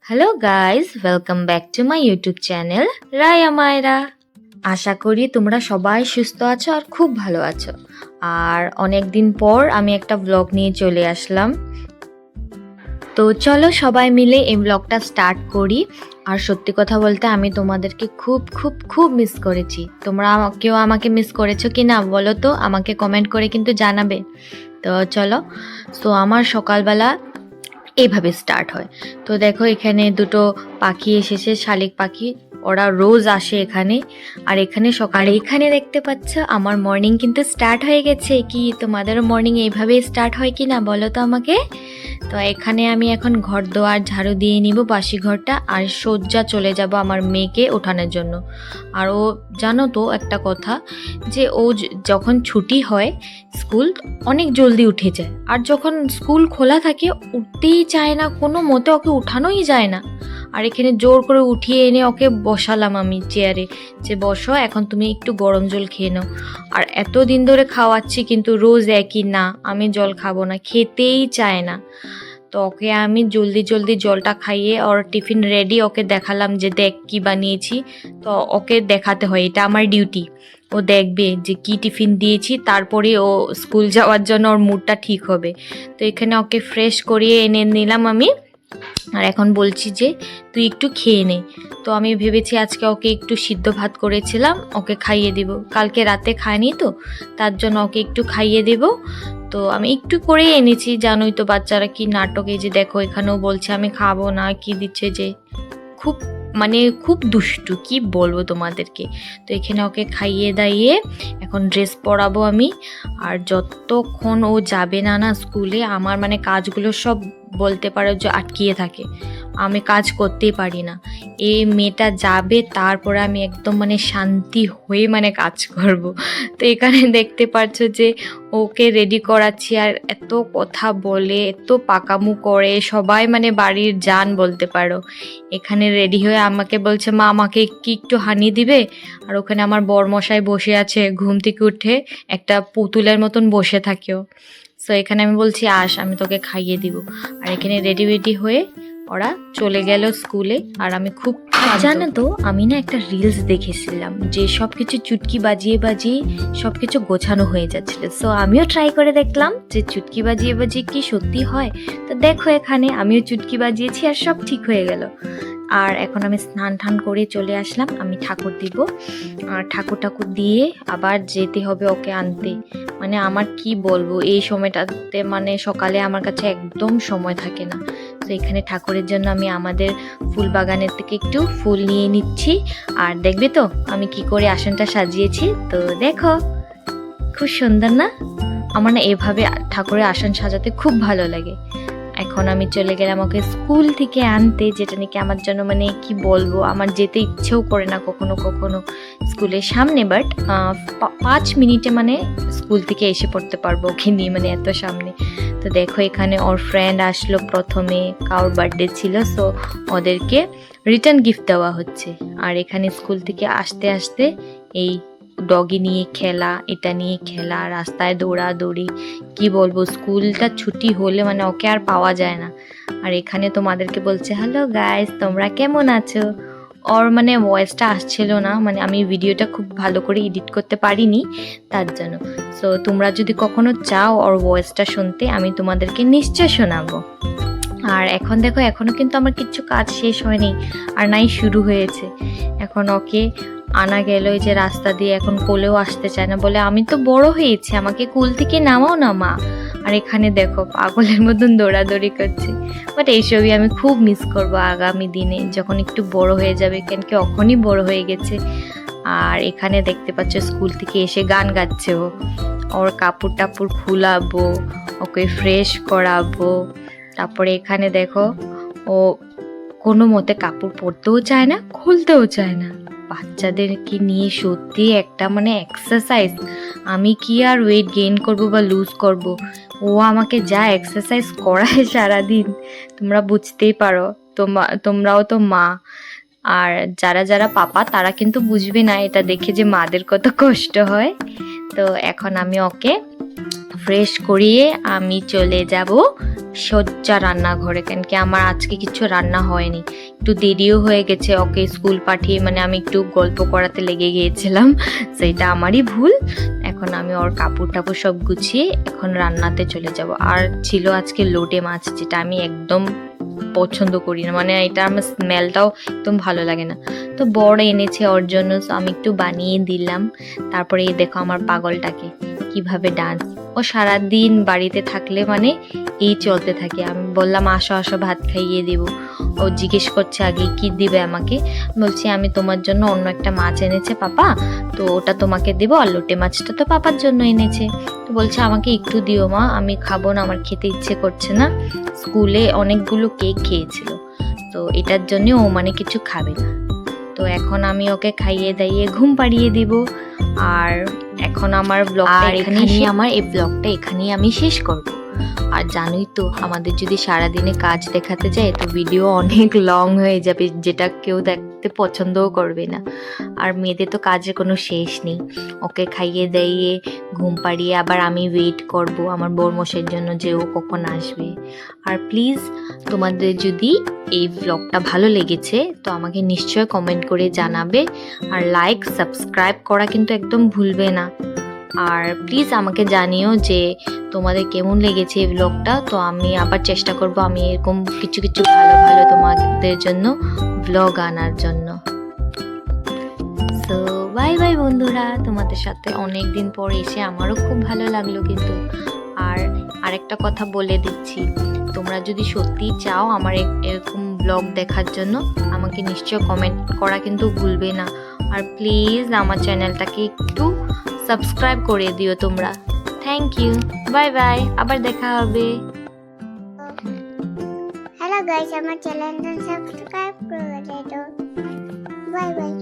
Hello guys, welcome back to my YouTube channel Raya Myra. আশা করি তোমরা সবাই সুস্থ আছো আর খুব ভালো আছো। আর অনেক দিন পর আমি একটা ব্লগ নিয়ে চলে আসলাম। তো চলো সবাই মিলে এই ব্লগটা স্টার্ট করি। আর সত্যি কথা বলতে আমি তোমাদেরকে খুব খুব খুব মিস করেছি। তোমরা কেউ আমাকে মিস করেছো কি না বলো তো, আমাকে কমেন্ট করে কিন্তু জানাবে। তো চলো, তো আমার সকালবেলা এইভাবে স্টার্ট হয়। তো দেখো এখানে দুটো পাখি এসেছে, শালিক পাখি। ওরা রোজ আসে এখানে। আর এখানে সকালে এখানে দেখতে পাচ্ছ আমার মর্নিং কিন্তু স্টার্ট হয়ে গেছে। কি তোমাদেরও মর্নিং এইভাবে স্টার্ট হয় কি না বলো তো আমাকে। তো এখানে আমি এখন ঘর দোয়ার ঝাড়ু দিয়ে নিব, বাসি ঘরটা, আর সোজা চলে যাব আমার মেয়েকে ওঠানোর জন্য। আর ও জানো তো একটা কথা, যে ও যখন ছুটি হয় স্কুল অনেক জলদি উঠে যায়, আর যখন স্কুল খোলা থাকে উঠতেই চায় না, কোনো মতে ওকে উঠানোই যায় না। আর এখানে জোর করে উঠিয়ে এনে ওকে বসালাম আমি চেয়ারে, যে বসো এখন তুমি একটু গরম জল খেয়ে নাও। আর এত দিন ধরে খাওয়াচ্ছি কিন্তু রোজ একই, না আমি জল খাবো না, খেতেই চায় না। তো ওকে আমি জলদি জলদি জলটা খাইয়ে ওর টিফিন রেডি ওকে দেখালাম, যে দেখ কি বানিয়েছি। তো ওকে দেখাতে হয়, এটা আমার ডিউটি। ও দেখবে যে কি টিফিন দিয়েছি, তারপরে ও স্কুল যাওয়ার জন্য ওর মুডটা ঠিক হবে। তো এখানে ওকে ফ্রেশ করিয়ে এনে নিলাম আমি। আর এখন বলছি যে তুই একটু খেয়ে নে। তো আমি ভেবেছি আজকে ওকে একটু সিদ্ধ ভাত করেছিলাম, ওকে খাইয়ে দিব। কালকে রাতে খায়নি তো, তার জন্য ওকে একটু খাইয়ে দেব। তো আমি একটু করেই এনেছি, জানোই তো বাচ্চারা কি নাটক। এই যে দেখো এখানেও বলছে আমি খাবো না, কি দিচ্ছে যে, খুব খুব দুষ্টু, কি বলবো তোমাদেরকে। তো এখানে ওকে খাইয়ে দাইয়ে এখন ড্রেস পরাবো আমি। আর যতক্ষণ ও যাবে না না স্কুলে, আমার কাজগুলো সব বলতে পারো যে আটকিয়ে থাকে, আমি কাজ করতেই পারি না। এই মেয়েটা যাবে তারপরে আমি একদম শান্তি হয়ে কাজ করব। তো এখানে দেখতে পাচ্ছ যে ওকে রেডি করাচ্ছি, আর এত কথা বলে এত পাকামু করে, সবাই বাড়ির জান বলতে পারো। এখানে রেডি হয়ে আমাকে বলছে মা আমাকে কি একটু হানি দিবে। আর ওখানে আমার বরমশাই বসে আছে, ঘুম থেকে উঠে একটা পুতুলের মতন বসে থাকেও। সো এখানে আমি বলছি আস আমি তোকে খাইয়ে দিব। আর এখানে রেডি রেডি হয়ে ওরা চলে গেল স্কুলে। আর আমি খুব জানো তো, আমি না একটা রিলস দেখেছিলাম যে সব কিছু চুটকি বাজিয়ে বাজিয়ে সব কিছু গোছানো হয়ে যাচ্ছিল। সো আমিও ট্রাই করে দেখলাম যে চুটকি বাজিয়ে বাজিয়ে কি সত্যি হয়। তো দেখো এখানে আমিও চুটকি বাজিয়েছি আর সব ঠিক হয়ে গেল। আর এখন আমি স্নান টান করে চলে আসলাম, আমি ঠাকুর দিব। আর ঠাকুর দিয়ে আবার যেতে হবে ওকে আনতে। আমার কি বলবো, এই সময়টাতে সকালে আমার কাছে একদম সময় থাকে না। তো এখানে ঠাকুরের জন্য আমি আমাদের ফুল বাগানের থেকে একটু ফুল নিয়ে নিচ্ছি। আর দেখবে তো আমি কি করে আসনটা সাজিয়েছি, তো দেখো খুব সুন্দর না। আমার না এভাবে ঠাকুরের আসন সাজাতে খুব ভালো লাগে। এখন আমি চলে গেলাম ওকে স্কুল থেকে আনতে, যেটা নাকি আমার জন্য কি বলবো, আমার যেতে ইচ্ছেও করে না কখনো কখনো স্কুলের সামনে। বাট 5 মিনিটে স্কুল থেকে এসে পড়তে পারবো ওকে নিয়ে, এত সামনে। তো দেখো এখানে ওর ফ্রেন্ড আসলো, প্রথমে কারোর বার্থডে ছিল, সো ওদেরকে রিটার্ন গিফট দেওয়া হচ্ছে। আর এখানে স্কুল থেকে আসতে আসতে এই ডগি নিয়ে খেলা, এটা নিয়ে খেলা, রাস্তায় দৌড়াদৌড়ি, কি বলবো, স্কুলটা ছুটি হলে ওকে আর পাওয়া যায় না। আর এখানে তোমাদেরকে বলছে হ্যালো গাইস, তোমরা কেমন আছো। ওর ভয়েসটা আসছিল না, আমি ভিডিওটা খুব ভালো করে এডিট করতে পারিনি তার জন্য। সো তোমরা যদি কখনো চাও ওর ভয়েসটা শুনতে, আমি তোমাদেরকে নিশ্চয় শোনাবো। আর এখন দেখো এখনো কিন্তু আমার কিচ্ছু কাজ শেষ হয়নি, আর নাই শুরু হয়েছে। এখন ওকে আনা গেল এই যে রাস্তা দিয়ে, এখন কোলেও আসতে চায় না, বলে আমি তো বড় হয়েছি, আমাকে কুল থেকে নামাও না মা। আর এখানে দেখো পাগলের মতন দৌড়াদৌড়ি করছে। বাট এইসবই আমি খুব মিস করব আগামী দিনে, যখন একটু বড় হয়ে যাবে, কেন কি এখনই বড় হয়ে গেছে। আর এখানে দেখতে পাচ্ছ স্কুল থেকে এসে গান গাচ্ছে ও। ওর কাপড় টাপড় খুলাবো, ওকে ফ্রেশ করাবো। তারপরে এখানে দেখো ও কোনো মতে কাপড় পরতেও চায় না, খুলতেও চায় না। বাচ্চাদেরকে নিয়ে সত্যি একটা এক্সারসাইজ। আমি কি আর ওয়েট গেইন করব বা লুজ করব, ও আমাকে যা এক্সারসাইজ করায় সারাদিন, তোমরা বুঝতেই পারো। তোমরাও তো মা, আর যারা যারা পাপা তারা কিন্তু বুঝবে না এটা দেখে যে মাদের কত কষ্ট হয়। তো এখন আমি ওকে ফ্রেশ করিয়ে আমি চলে যাব সজ্জা রান্নাঘরে, কেন কি আমার আজকে কিছু রান্না হয়নি, একটু দেরিও হয়ে গেছে ওকে স্কুল পাঠিয়ে, মানে আমি একটু গল্প করাতে লেগে গিয়েছিলাম, সেটা আমারই ভুল। এখন আমি ওর কাপড় টাপড় সব গুছিয়ে এখন রান্নাতে চলে যাব। আর ছিল আজকে লোটে মাছ, যেটা আমি একদম পছন্দ করি না, মানে এটা আমার স্মেলটাও একদম ভালো লাগে না। তো বড় এনেছে ওর জন্য, তো আমি একটু বানিয়ে দিলাম। তারপরে এই দেখো আমার পাগলটাকে কিভাবে ডান্স, ও সারাদিন বাড়িতে থাকলে মানে এই চলতে থাকে। আমি বললাম আসো আসো ভাত খাইয়ে দেবো, ও জিজ্ঞেস করছে আগে কি দিবে আমাকে। বলছি আমি তোমার জন্য অন্য একটা মাছ এনেছে পাপা, তো ওটা তোমাকে দেবো, আর লোটে মাছটা তো পাপার জন্য এনেছে। তো বলছে আমাকে একটু দিও মা, আমি খাবো না, আমার খেতে ইচ্ছে করছে না, স্কুলে অনেকগুলো কেক খেয়েছিল, তো এটার জন্য ও মানে কিছু খাবে না। তো এখন আমি ওকে খাইয়ে দাইয়ে ঘুম পাড়িয়ে দিব। আর এখন আমার ব্লগটা এখানেই, আমার এই ব্লগটা এখানেই আমি শেষ করব। আর জানোই তো আমাদের যদি সারাদিনে কাজ দেখাতে যায় তো ভিডিও অনেক লং হয়ে যাবে, যেটা কেউ দেখতে পছন্দও করবে না। আর মেয়েদের তো কাজের কোনো শেষ নেই, ওকে খাইয়ে দাইয়ে ঘুম পাড়িয়ে আবার আমি ওয়েট করব আমার বরমশের জন্য যে ও কখন আসবে। আর প্লিজ তোমাদের যদি এই ব্লগটা ভালো লেগেছে তো আমাকে নিশ্চয় কমেন্ট করে জানাবে, আর লাইক সাবস্ক্রাইব করা কিন্তু একদম ভুলবে না। আর প্লিজ আমাকে জানিও যে তোমাদের কেমন লেগেছে এই ব্লগটা। তো আমি আবার চেষ্টা করব আমি এরকম কিছু কিছু ভালো ভালো তোমাদের জন্য ব্লগ আনার জন্য। সো বাই বাই বন্ধুরা, তোমাদের সাথে অনেক দিন পর এসে আমারও খুব ভালো লাগলো কিন্তু। আর আরেকটা কথা বলে দিচ্ছি, তোমরা যদি সত্যি চাও আমার এরকম ব্লগ দেখার জন্য আমাকে নিশ্চয় কমেন্ট করা কিন্তু ভুলবে না। আর প্লিজ আমার চ্যানেলটাকে একটু সাবস্ক্রাইব করে দিও তোমরা। থ্যাংক ইউ, বাই বাই, আবার দেখা হবে। হ্যালো গাইস, আমার চ্যানেলটা সাবস্ক্রাইব করে দাও। Bye bye.